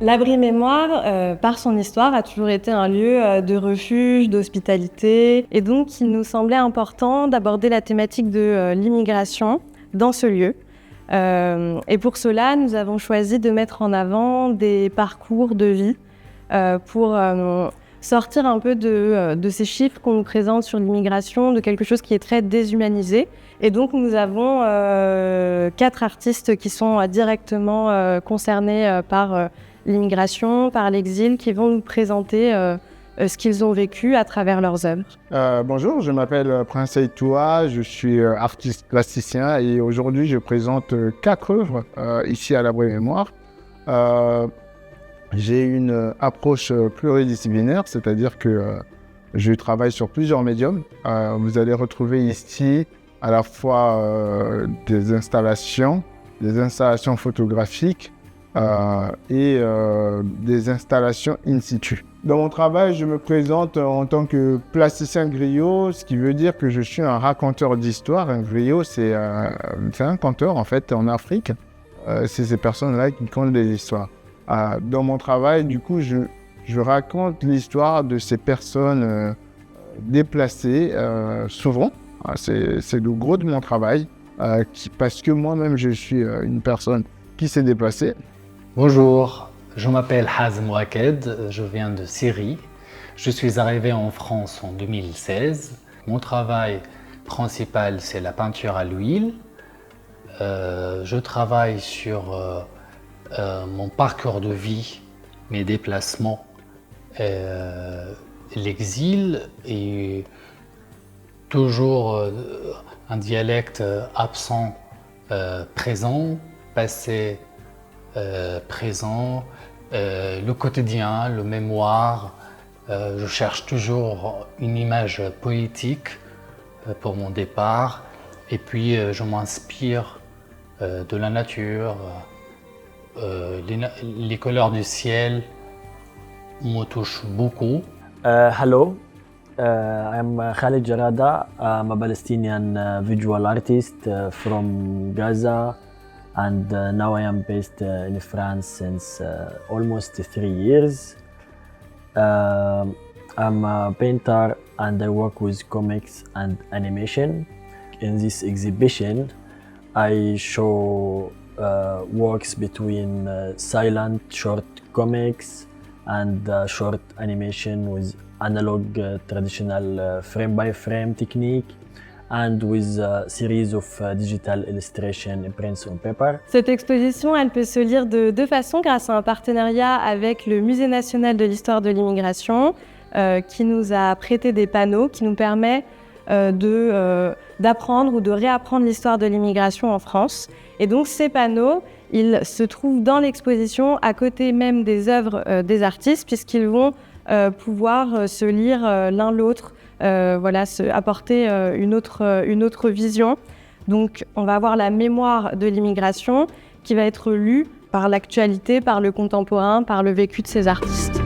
L'abri mémoire, par son histoire, a toujours été un lieu de refuge, d'hospitalité. Et donc, il nous semblait important d'aborder la thématique de l'immigration dans ce lieu. Et pour cela, nous avons choisi de mettre en avant des parcours de vie pour sortir un peu de ces chiffres qu'on nous présente sur l'immigration, de quelque chose qui est très déshumanisé. Et donc, nous avons 4 artistes qui sont directement concernés par l'immigration, par l'exil, qui vont nous présenter ce qu'ils ont vécu à travers leurs œuvres. Bonjour, je m'appelle Prince Aïtoua, je suis artiste plasticien et aujourd'hui je présente 4 œuvres ici à l'Abri Mémoire. J'ai une approche pluridisciplinaire, c'est-à-dire que je travaille sur plusieurs médiums. Vous allez retrouver ici à la fois des installations photographiques, et des installations in situ. Dans mon travail, je me présente en tant que plasticien griot, ce qui veut dire que je suis un raconteur d'histoire. Un griot, c'est un conteur en fait en Afrique. C'est ces personnes-là qui content des histoires. Dans mon travail, du coup, je raconte l'histoire de ces personnes déplacées, souvent. C'est le gros de mon travail, parce que moi-même, je suis une personne qui s'est déplacée. Bonjour, je m'appelle Hazem Ouaked, je viens de Syrie. Je suis arrivé en France en 2016. Mon travail principal, c'est la peinture à l'huile. Je travaille sur mon parcours de vie, mes déplacements, l'exil et toujours un dialecte absent, présent, passé, présent, le quotidien, le mémoire. Je cherche toujours une image poétique pour mon départ et puis je m'inspire de la nature, les couleurs du ciel me touchent beaucoup. Hello, I'm Khalid Jarada. I'm a Palestinian visual artist from Gaza. And now I am based in France since almost 3 years. I'm a painter and I work with comics and animation. In this exhibition, I show works between silent short comics and short animation with analog traditional frame-by-frame technique, and with a series of digital illustration prints on paper. Cette exposition, elle peut se lire de 2 façons, grâce à un partenariat avec le Musée national de l'histoire de l'immigration, qui nous a prêté des panneaux qui nous permet d'apprendre ou de réapprendre l'histoire de l'immigration en France. Et donc ces panneaux, ils se trouvent dans l'exposition à côté même des œuvres des artistes, puisqu'ils vont pouvoir se lire l'un l'autre, apporter une autre vision. Donc on va avoir la mémoire de l'immigration qui va être lue par l'actualité, par le contemporain, par le vécu de ces artistes.